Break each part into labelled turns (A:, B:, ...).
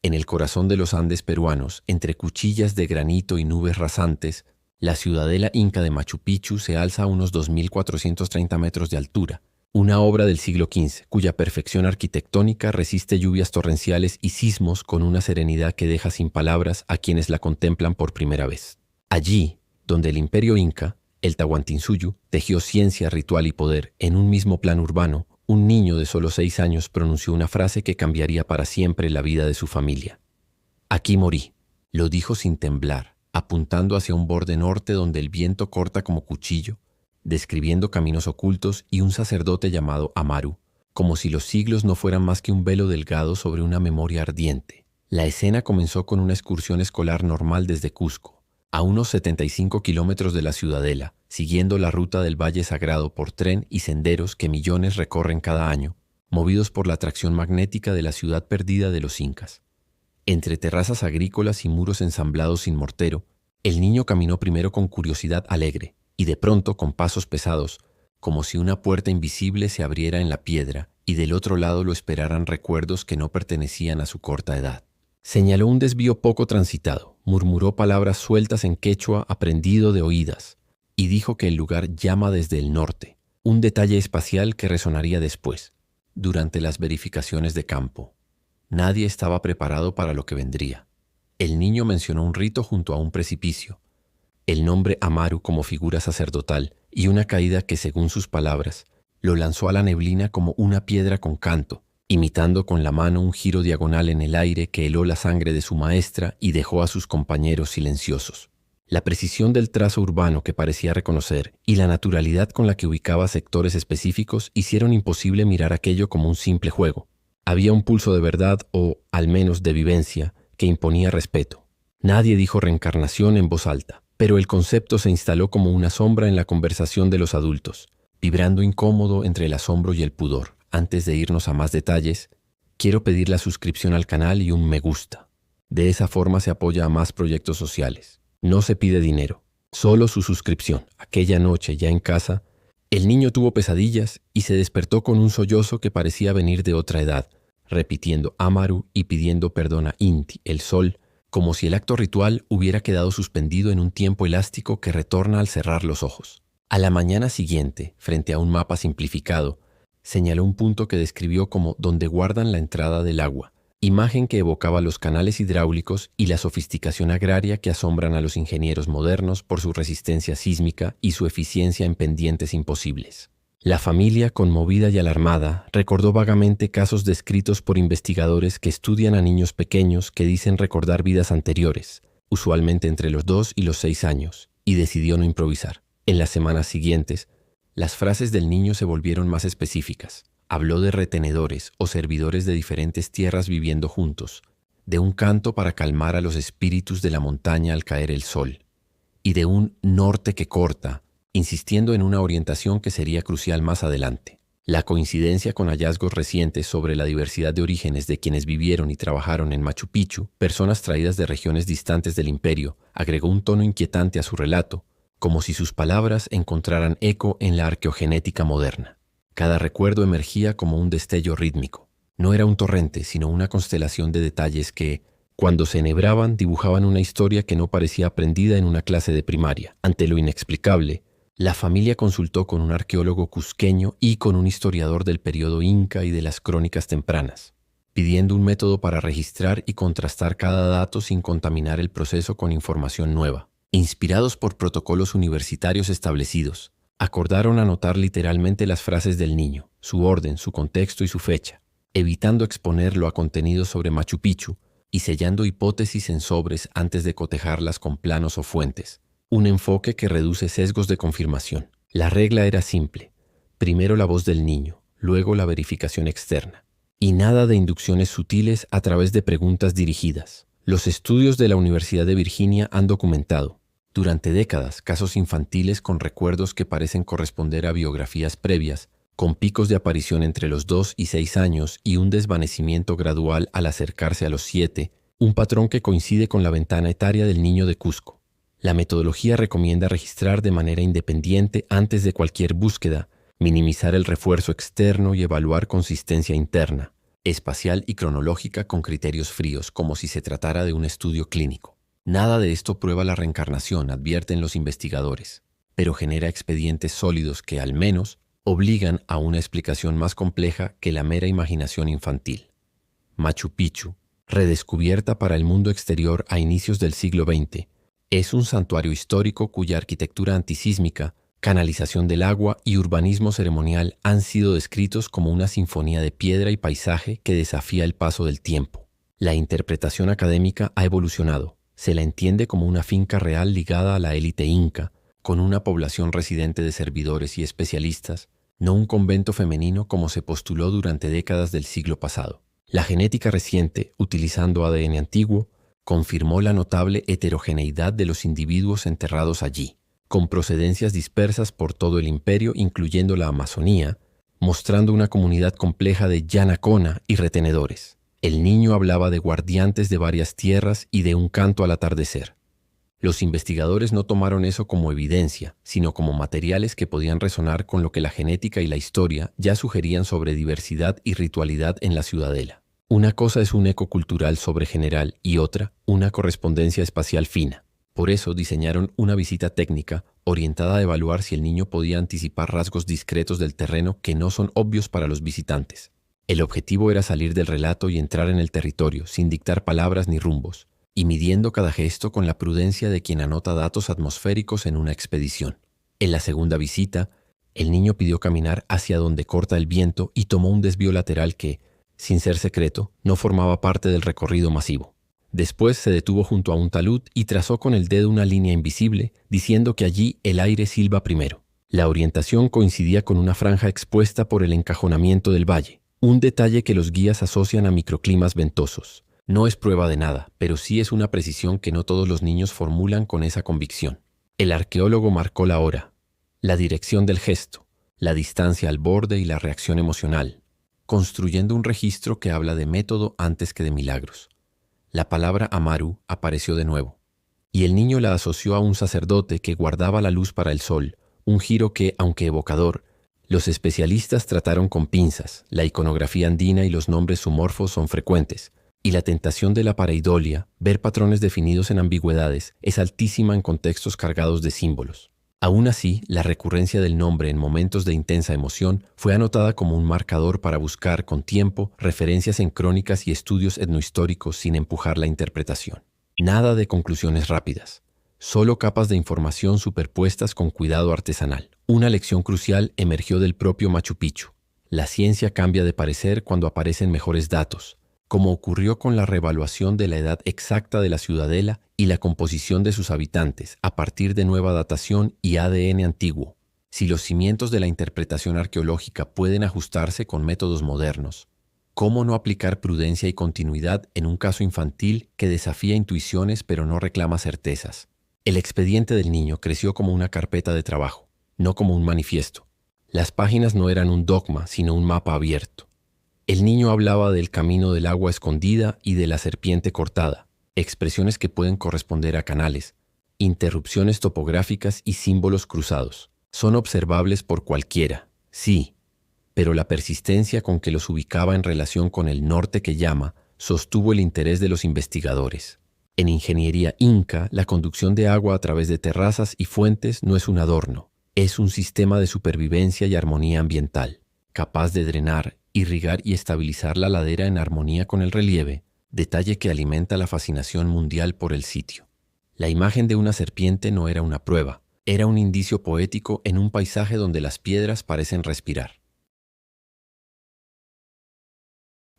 A: En el corazón de los Andes peruanos, entre cuchillas de granito y nubes rasantes, la ciudadela inca de Machu Picchu se alza a unos 2.430 metros de altura, una obra del siglo XV, cuya perfección arquitectónica resiste lluvias torrenciales y sismos con una serenidad que deja sin palabras a quienes la contemplan por primera vez. Allí, donde el imperio inca, el Tahuantinsuyo, tejió ciencia, ritual y poder en un mismo plan urbano, un niño de solo 6 años pronunció una frase que cambiaría para siempre la vida de su familia. «Aquí morí», lo dijo sin temblar, apuntando hacia un borde norte donde el viento corta como cuchillo, describiendo caminos ocultos y un sacerdote llamado Amaru, como si los siglos no fueran más que un velo delgado sobre una memoria ardiente. La escena comenzó con una excursión escolar normal desde Cusco, a unos 75 kilómetros de la ciudadela, siguiendo la ruta del Valle Sagrado por tren y senderos que millones recorren cada año, movidos por la atracción magnética de la ciudad perdida de los incas. Entre terrazas agrícolas y muros ensamblados sin mortero, el niño caminó primero con curiosidad alegre y de pronto con pasos pesados, como si una puerta invisible se abriera en la piedra y del otro lado lo esperaran recuerdos que no pertenecían a su corta edad. Señaló un desvío poco transitado, murmuró palabras sueltas en quechua aprendido de oídas y dijo que el lugar llama desde el norte, un detalle espacial que resonaría después, durante las verificaciones de campo. Nadie estaba preparado para lo que vendría. El niño mencionó un rito junto a un precipicio, el nombre Amaru como figura sacerdotal y una caída que, según sus palabras, lo lanzó a la neblina como una piedra con canto, imitando con la mano un giro diagonal en el aire que heló la sangre de su maestra y dejó a sus compañeros silenciosos. La precisión del trazo urbano que parecía reconocer y la naturalidad con la que ubicaba sectores específicos hicieron imposible mirar aquello como un simple juego. Había un pulso de verdad o, al menos, de vivencia, que imponía respeto. Nadie dijo reencarnación en voz alta, pero el concepto se instaló como una sombra en la conversación de los adultos, vibrando incómodo entre el asombro y el pudor. Antes de irnos a más detalles, quiero pedir la suscripción al canal y un me gusta. De esa forma se apoya a más proyectos sociales. No se pide dinero, solo su suscripción. Aquella noche, ya en casa, el niño tuvo pesadillas y se despertó con un sollozo que parecía venir de otra edad, repitiendo Amaru y pidiendo perdón a Inti, el sol, como si el acto ritual hubiera quedado suspendido en un tiempo elástico que retorna al cerrar los ojos. A la mañana siguiente, frente a un mapa simplificado, señaló un punto que describió como donde guardan la entrada del agua, imagen que evocaba los canales hidráulicos y la sofisticación agraria que asombran a los ingenieros modernos por su resistencia sísmica y su eficiencia en pendientes imposibles. La familia, conmovida y alarmada, recordó vagamente casos descritos por investigadores que estudian a niños pequeños que dicen recordar vidas anteriores, usualmente entre los 2 y los 6 años, y decidió no improvisar. En las semanas siguientes, las frases del niño se volvieron más específicas. Habló de retenedores o servidores de diferentes tierras viviendo juntos, de un canto para calmar a los espíritus de la montaña al caer el sol, y de un norte que corta, insistiendo en una orientación que sería crucial más adelante. La coincidencia con hallazgos recientes sobre la diversidad de orígenes de quienes vivieron y trabajaron en Machu Picchu, personas traídas de regiones distantes del imperio, agregó un tono inquietante a su relato, como si sus palabras encontraran eco en la arqueogenética moderna. Cada recuerdo emergía como un destello rítmico. No era un torrente, sino una constelación de detalles que, cuando se enhebraban, dibujaban una historia que no parecía aprendida en una clase de primaria. Ante lo inexplicable, la familia consultó con un arqueólogo cusqueño y con un historiador del periodo inca y de las crónicas tempranas, pidiendo un método para registrar y contrastar cada dato sin contaminar el proceso con información nueva. Inspirados por protocolos universitarios establecidos, acordaron anotar literalmente las frases del niño, su orden, su contexto y su fecha, evitando exponerlo a contenidos sobre Machu Picchu y sellando hipótesis en sobres antes de cotejarlas con planos o fuentes. Un enfoque que reduce sesgos de confirmación. La regla era simple: primero la voz del niño, luego la verificación externa. Y nada de inducciones sutiles a través de preguntas dirigidas. Los estudios de la Universidad de Virginia han documentado, durante décadas, casos infantiles con recuerdos que parecen corresponder a biografías previas, con picos de aparición entre los 2 y 6 años y un desvanecimiento gradual al acercarse a los 7, un patrón que coincide con la ventana etaria del niño de Cusco. La metodología recomienda registrar de manera independiente antes de cualquier búsqueda, minimizar el refuerzo externo y evaluar consistencia interna, espacial y cronológica con criterios fríos, como si se tratara de un estudio clínico. Nada de esto prueba la reencarnación, advierten los investigadores, pero genera expedientes sólidos que, al menos, obligan a una explicación más compleja que la mera imaginación infantil. Machu Picchu, redescubierta para el mundo exterior a inicios del siglo XX, es un santuario histórico cuya arquitectura antisísmica, canalización del agua y urbanismo ceremonial han sido descritos como una sinfonía de piedra y paisaje que desafía el paso del tiempo. La interpretación académica ha evolucionado. Se la entiende como una finca real ligada a la élite inca, con una población residente de servidores y especialistas, no un convento femenino como se postuló durante décadas del siglo pasado. La genética reciente, utilizando ADN antiguo, confirmó la notable heterogeneidad de los individuos enterrados allí, con procedencias dispersas por todo el imperio, incluyendo la Amazonía, mostrando una comunidad compleja de Yanacona y retenedores. El niño hablaba de guardiantes de varias tierras y de un canto al atardecer. Los investigadores no tomaron eso como evidencia, sino como materiales que podían resonar con lo que la genética y la historia ya sugerían sobre diversidad y ritualidad en la ciudadela. Una cosa es un eco cultural sobregeneral y otra, una correspondencia espacial fina. Por eso diseñaron una visita técnica orientada a evaluar si el niño podía anticipar rasgos discretos del terreno que no son obvios para los visitantes. El objetivo era salir del relato y entrar en el territorio, sin dictar palabras ni rumbos, y midiendo cada gesto con la prudencia de quien anota datos atmosféricos en una expedición. En la segunda visita, el niño pidió caminar hacia donde corta el viento y tomó un desvío lateral que, sin ser secreto, no formaba parte del recorrido masivo. Después se detuvo junto a un talud y trazó con el dedo una línea invisible, diciendo que allí el aire silba primero. La orientación coincidía con una franja expuesta por el encajonamiento del valle, un detalle que los guías asocian a microclimas ventosos. No es prueba de nada, pero sí es una precisión que no todos los niños formulan con esa convicción. El arqueólogo marcó la hora, la dirección del gesto, la distancia al borde y la reacción emocional, construyendo un registro que habla de método antes que de milagros. La palabra Amaru apareció de nuevo, y el niño la asoció a un sacerdote que guardaba la luz para el sol, un giro que, aunque evocador, los especialistas trataron con pinzas. La iconografía andina y los nombres zoomorfos son frecuentes, y la tentación de la pareidolia, ver patrones definidos en ambigüedades, es altísima en contextos cargados de símbolos. Aún así, la recurrencia del nombre en momentos de intensa emoción fue anotada como un marcador para buscar con tiempo referencias en crónicas y estudios etnohistóricos sin empujar la interpretación. Nada de conclusiones rápidas, solo capas de información superpuestas con cuidado artesanal. Una lección crucial emergió del propio Machu Picchu. La ciencia cambia de parecer cuando aparecen mejores datos, como ocurrió con la reevaluación de la edad exacta de la ciudadela y la composición de sus habitantes a partir de nueva datación y ADN antiguo. Si los cimientos de la interpretación arqueológica pueden ajustarse con métodos modernos, ¿cómo no aplicar prudencia y continuidad en un caso infantil que desafía intuiciones pero no reclama certezas? El expediente del niño creció como una carpeta de trabajo, no como un manifiesto. Las páginas no eran un dogma, sino un mapa abierto. El niño hablaba del camino del agua escondida y de la serpiente cortada, expresiones que pueden corresponder a canales, interrupciones topográficas y símbolos cruzados. Son observables por cualquiera, sí, pero la persistencia con que los ubicaba en relación con el norte que llama sostuvo el interés de los investigadores. En ingeniería inca, la conducción de agua a través de terrazas y fuentes no es un adorno, es un sistema de supervivencia y armonía ambiental, capaz de drenar, irrigar y estabilizar la ladera en armonía con el relieve, detalle que alimenta la fascinación mundial por el sitio. La imagen de una serpiente no era una prueba, era un indicio poético en un paisaje donde las piedras parecen respirar.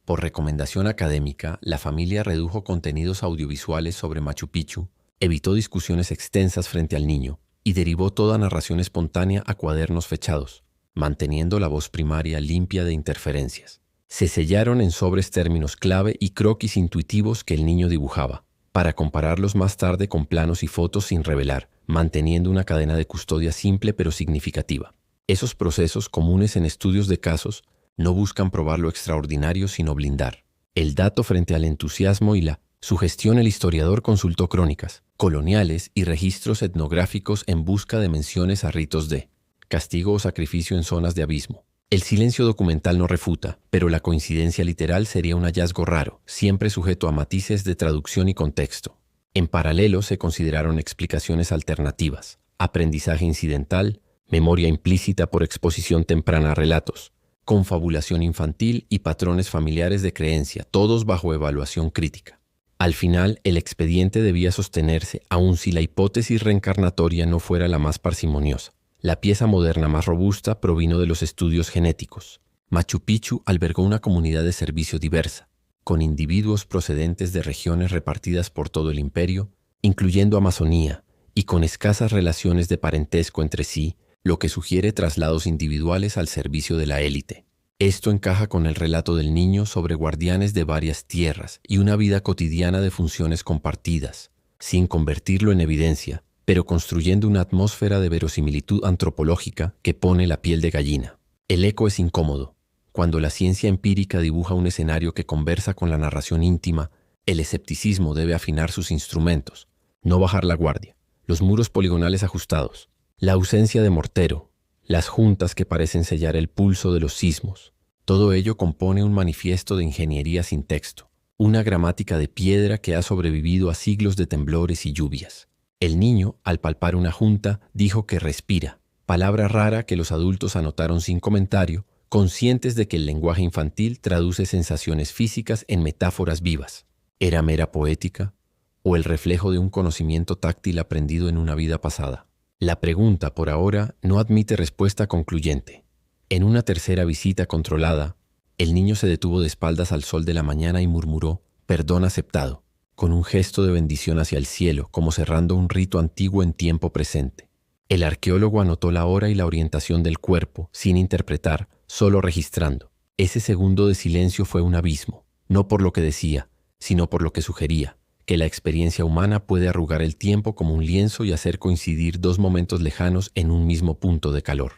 A: Por recomendación académica, la familia redujo contenidos audiovisuales sobre Machu Picchu, evitó discusiones extensas frente al niño y derivó toda narración espontánea a cuadernos fechados, manteniendo la voz primaria limpia de interferencias. Se sellaron en sobres términos clave y croquis intuitivos que el niño dibujaba, para compararlos más tarde con planos y fotos sin revelar, manteniendo una cadena de custodia simple pero significativa. Esos procesos comunes en estudios de casos no buscan probar lo extraordinario sino blindar el dato frente al entusiasmo y la sugestión. El historiador consultó crónicas, coloniales y registros etnográficos en busca de menciones a ritos de castigo o sacrificio en zonas de abismo. El silencio documental no refuta, pero la coincidencia literal sería un hallazgo raro, siempre sujeto a matices de traducción y contexto. En paralelo se consideraron explicaciones alternativas, aprendizaje incidental, memoria implícita por exposición temprana a relatos, confabulación infantil y patrones familiares de creencia, todos bajo evaluación crítica. Al final, el expediente debía sostenerse, aun si la hipótesis reencarnatoria no fuera la más parsimoniosa. La pieza moderna más robusta provino de los estudios genéticos. Machu Picchu albergó una comunidad de servicio diversa, con individuos procedentes de regiones repartidas por todo el imperio, incluyendo Amazonía, y con escasas relaciones de parentesco entre sí, lo que sugiere traslados individuales al servicio de la élite. Esto encaja con el relato del niño sobre guardianes de varias tierras y una vida cotidiana de funciones compartidas, sin convertirlo en evidencia, pero construyendo una atmósfera de verosimilitud antropológica que pone la piel de gallina. El eco es incómodo. Cuando la ciencia empírica dibuja un escenario que conversa con la narración íntima, el escepticismo debe afinar sus instrumentos, no bajar la guardia. Los muros poligonales ajustados, la ausencia de mortero, las juntas que parecen sellar el pulso de los sismos. Todo ello compone un manifiesto de ingeniería sin texto, una gramática de piedra que ha sobrevivido a siglos de temblores y lluvias. El niño, al palpar una junta, dijo que respira, palabra rara que los adultos anotaron sin comentario, conscientes de que el lenguaje infantil traduce sensaciones físicas en metáforas vivas. ¿Era mera poética o el reflejo de un conocimiento táctil aprendido en una vida pasada? La pregunta, por ahora, no admite respuesta concluyente. En una tercera visita controlada, el niño se detuvo de espaldas al sol de la mañana y murmuró, «Perdón aceptado», con un gesto de bendición hacia el cielo, como cerrando un rito antiguo en tiempo presente. El arqueólogo anotó la hora y la orientación del cuerpo, sin interpretar, solo registrando. Ese segundo de silencio fue un abismo, no por lo que decía, sino por lo que sugería, que la experiencia humana puede arrugar el tiempo como un lienzo y hacer coincidir dos momentos lejanos en un mismo punto de calor.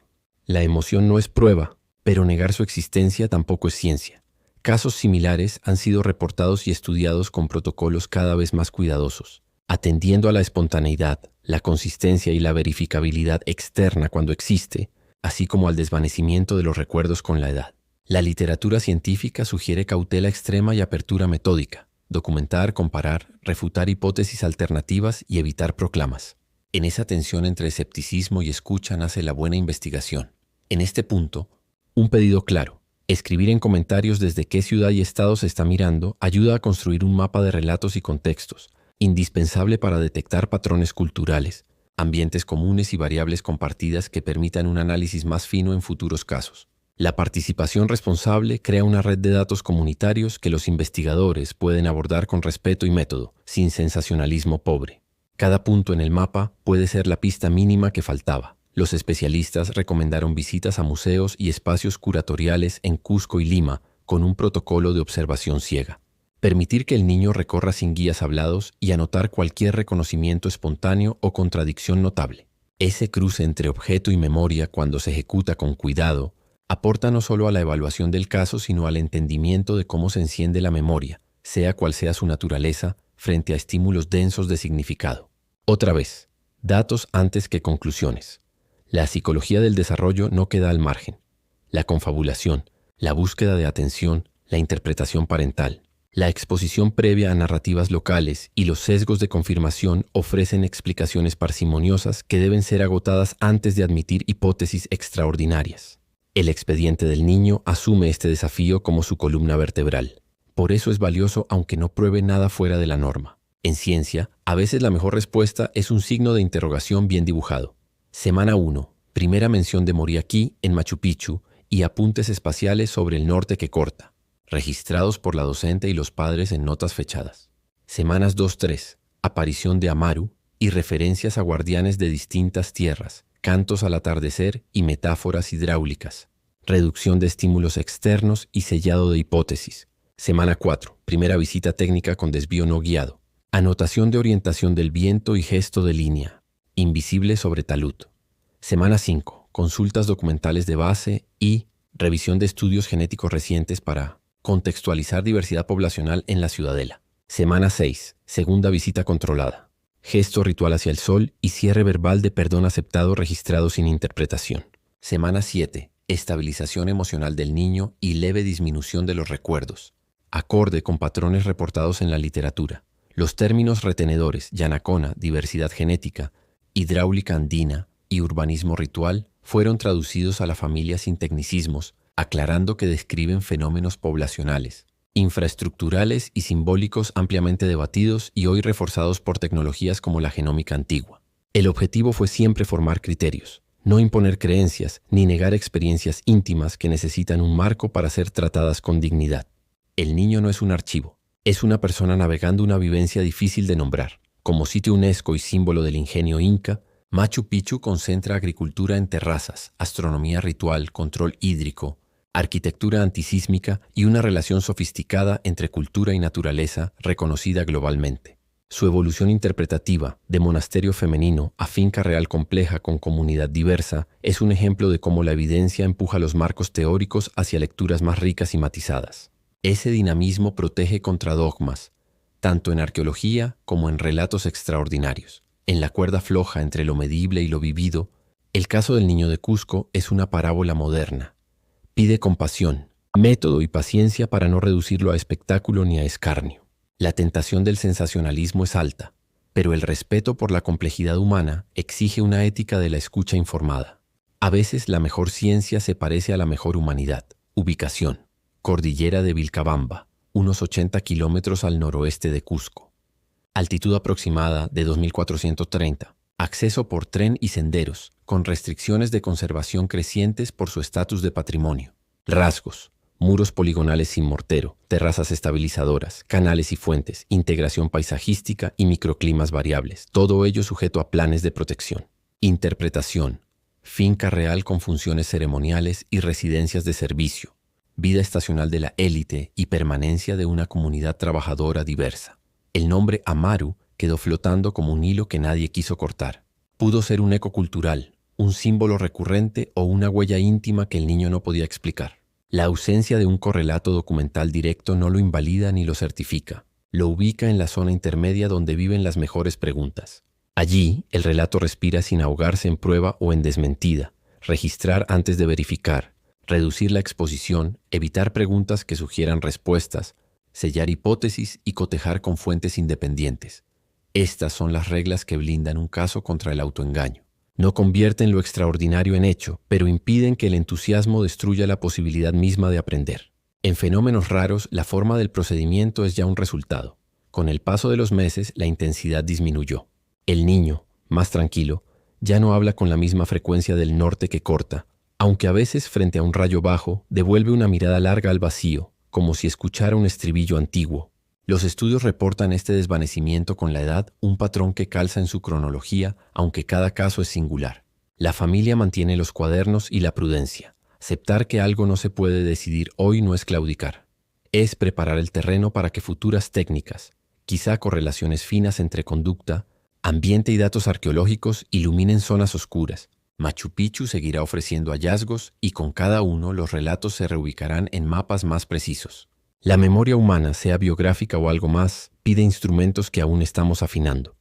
A: La emoción no es prueba, pero negar su existencia tampoco es ciencia. Casos similares han sido reportados y estudiados con protocolos cada vez más cuidadosos, atendiendo a la espontaneidad, la consistencia y la verificabilidad externa cuando existe, así como al desvanecimiento de los recuerdos con la edad. La literatura científica sugiere cautela extrema y apertura metódica, documentar, comparar, refutar hipótesis alternativas y evitar proclamas. En esa tensión entre escepticismo y escucha nace la buena investigación. En este punto, un pedido claro. Escribir en comentarios desde qué ciudad y estado se está mirando ayuda a construir un mapa de relatos y contextos, indispensable para detectar patrones culturales, ambientes comunes y variables compartidas que permitan un análisis más fino en futuros casos. La participación responsable crea una red de datos comunitarios que los investigadores pueden abordar con respeto y método, sin sensacionalismo pobre. Cada punto en el mapa puede ser la pista mínima que faltaba. Los especialistas recomendaron visitas a museos y espacios curatoriales en Cusco y Lima con un protocolo de observación ciega. Permitir que el niño recorra sin guías hablados y anotar cualquier reconocimiento espontáneo o contradicción notable. Ese cruce entre objeto y memoria, cuando se ejecuta con cuidado, aporta no solo a la evaluación del caso, sino al entendimiento de cómo se enciende la memoria, sea cual sea su naturaleza, frente a estímulos densos de significado. Otra vez, datos antes que conclusiones. La psicología del desarrollo no queda al margen. La confabulación, la búsqueda de atención, la interpretación parental, la exposición previa a narrativas locales y los sesgos de confirmación ofrecen explicaciones parsimoniosas que deben ser agotadas antes de admitir hipótesis extraordinarias. El expediente del niño asume este desafío como su columna vertebral. Por eso es valioso aunque no pruebe nada fuera de la norma. En ciencia, a veces la mejor respuesta es un signo de interrogación bien dibujado. Semana 1. Primera mención de Moriaquí en Machu Picchu y apuntes espaciales sobre el norte que corta, registrados por la docente y los padres en notas fechadas. Semanas 2-3. Aparición de Amaru y referencias a guardianes de distintas tierras, cantos al atardecer y metáforas hidráulicas. Reducción de estímulos externos y sellado de hipótesis. Semana 4. Primera visita técnica con desvío no guiado. Anotación de orientación del viento y gesto de línea. Invisible sobre talud. Semana 5. Consultas documentales de base y revisión de estudios genéticos recientes para contextualizar diversidad poblacional en la ciudadela. Semana 6. Segunda visita controlada. Gesto ritual hacia el sol y cierre verbal de perdón aceptado registrado sin interpretación. Semana 7. estabilización emocional del niño y leve disminución de los recuerdos, acorde con patrones reportados en la literatura. Los términos retenedores, yanacona, diversidad genética, hidráulica andina y urbanismo ritual fueron traducidos a la familia sin tecnicismos, aclarando que describen fenómenos poblacionales, infraestructurales y simbólicos ampliamente debatidos y hoy reforzados por tecnologías como la genómica antigua. El objetivo fue siempre formar criterios, no imponer creencias ni negar experiencias íntimas que necesitan un marco para ser tratadas con dignidad. El niño no es un archivo, es una persona navegando una vivencia difícil de nombrar. Como sitio UNESCO y símbolo del ingenio inca, Machu Picchu concentra agricultura en terrazas, astronomía ritual, control hídrico, arquitectura antisísmica y una relación sofisticada entre cultura y naturaleza reconocida globalmente. Su evolución interpretativa, de monasterio femenino a finca real compleja con comunidad diversa, es un ejemplo de cómo la evidencia empuja los marcos teóricos hacia lecturas más ricas y matizadas. Ese dinamismo protege contra dogmas, tanto en arqueología como en relatos extraordinarios. En la cuerda floja entre lo medible y lo vivido, el caso del niño de Cusco es una parábola moderna. Pide compasión, método y paciencia para no reducirlo a espectáculo ni a escarnio. La tentación del sensacionalismo es alta, pero el respeto por la complejidad humana exige una ética de la escucha informada. A veces la mejor ciencia se parece a la mejor humanidad. Ubicación: Cordillera de Vilcabamba, unos 80 kilómetros al noroeste de Cusco. Altitud aproximada de 2.430. Acceso por tren y senderos, con restricciones de conservación crecientes por su estatus de patrimonio. Rasgos: muros poligonales sin mortero, terrazas estabilizadoras, canales y fuentes, integración paisajística y microclimas variables, todo ello sujeto a planes de protección. Interpretación: finca real con funciones ceremoniales y residencias de servicio, vida estacional de la élite y permanencia de una comunidad trabajadora diversa. El nombre Amaru quedó flotando como un hilo que nadie quiso cortar. Pudo ser un eco cultural, un símbolo recurrente o una huella íntima que el niño no podía explicar. La ausencia de un correlato documental directo no lo invalida ni lo certifica. Lo ubica en la zona intermedia donde viven las mejores preguntas. Allí, el relato respira sin ahogarse en prueba o en desmentida, registrar antes de verificar, reducir la exposición, evitar preguntas que sugieran respuestas, sellar hipótesis y cotejar con fuentes independientes. Estas son las reglas que blindan un caso contra el autoengaño. No convierten lo extraordinario en hecho, pero impiden que el entusiasmo destruya la posibilidad misma de aprender. En fenómenos raros, la forma del procedimiento es ya un resultado. Con el paso de los meses, la intensidad disminuyó. El niño, más tranquilo, ya no habla con la misma frecuencia del norte que corta, aunque a veces, frente a un rayo bajo, devuelve una mirada larga al vacío, como si escuchara un estribillo antiguo. Los estudios reportan este desvanecimiento con la edad, un patrón que calza en su cronología, aunque cada caso es singular. La familia mantiene los cuadernos y la prudencia. Aceptar que algo no se puede decidir hoy no es claudicar. Es preparar el terreno para que futuras técnicas, quizá correlaciones finas entre conducta, ambiente y datos arqueológicos, iluminen zonas oscuras. Machu Picchu seguirá ofreciendo hallazgos y con cada uno los relatos se reubicarán en mapas más precisos. La memoria humana, sea biográfica o algo más, pide instrumentos que aún estamos afinando.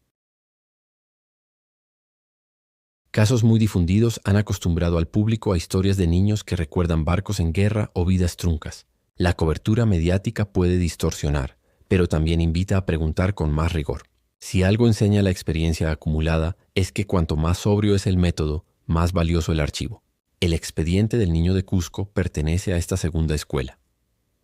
A: Casos muy difundidos han acostumbrado al público a historias de niños que recuerdan barcos en guerra o vidas truncas. La cobertura mediática puede distorsionar, pero también invita a preguntar con más rigor. Si algo enseña la experiencia acumulada, es que cuanto más sobrio es el método, más valioso el archivo. El expediente del niño de Cusco pertenece a esta segunda escuela.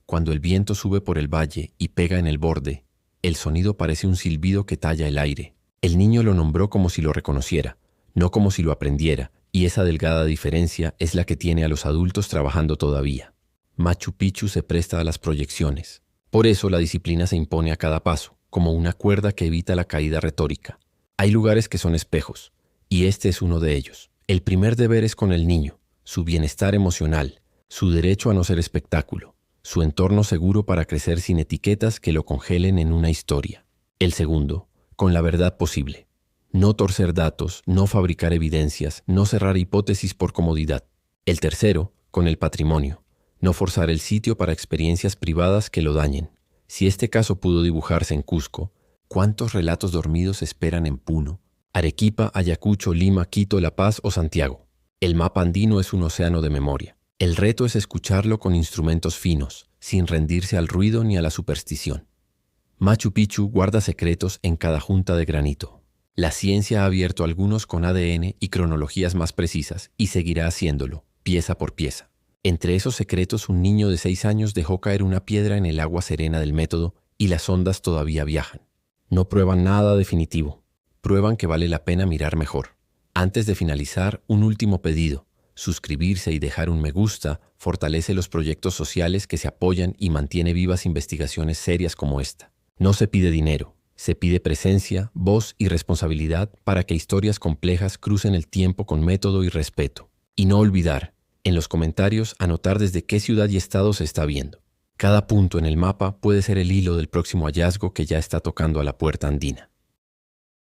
A: Cuando el viento sube por el valle y pega en el borde, el sonido parece un silbido que talla el aire. El niño lo nombró como si lo reconociera, no como si lo aprendiera, y esa delgada diferencia es la que tiene a los adultos trabajando todavía. Machu Picchu se presta a las proyecciones. Por eso la disciplina se impone a cada paso, como una cuerda que evita la caída retórica. Hay lugares que son espejos, y este es uno de ellos. El primer deber es con el niño, su bienestar emocional, su derecho a no ser espectáculo, su entorno seguro para crecer sin etiquetas que lo congelen en una historia. El segundo, con la verdad posible. No torcer datos, no fabricar evidencias, no cerrar hipótesis por comodidad. El tercero, con el patrimonio. No forzar el sitio para experiencias privadas que lo dañen. Si este caso pudo dibujarse en Cusco, ¿cuántos relatos dormidos esperan en Puno, Arequipa, Ayacucho, Lima, Quito, La Paz o Santiago? El mapa andino es un océano de memoria. El reto es escucharlo con instrumentos finos, sin rendirse al ruido ni a la superstición. Machu Picchu guarda secretos en cada junta de granito. La ciencia ha abierto algunos con ADN y cronologías más precisas y seguirá haciéndolo, pieza por pieza. Entre esos secretos, un niño de 6 años dejó caer una piedra en el agua serena del método y las ondas todavía viajan. No prueban nada definitivo. Prueban que vale la pena mirar mejor. Antes de finalizar, un último pedido. Suscribirse y dejar un me gusta fortalece los proyectos sociales que se apoyan y mantiene vivas investigaciones serias como esta. No se pide dinero, se pide presencia, voz y responsabilidad para que historias complejas crucen el tiempo con método y respeto. Y no olvidar, en los comentarios, anotar desde qué ciudad y estado se está viendo. Cada punto en el mapa puede ser el hilo del próximo hallazgo que ya está tocando a la puerta andina.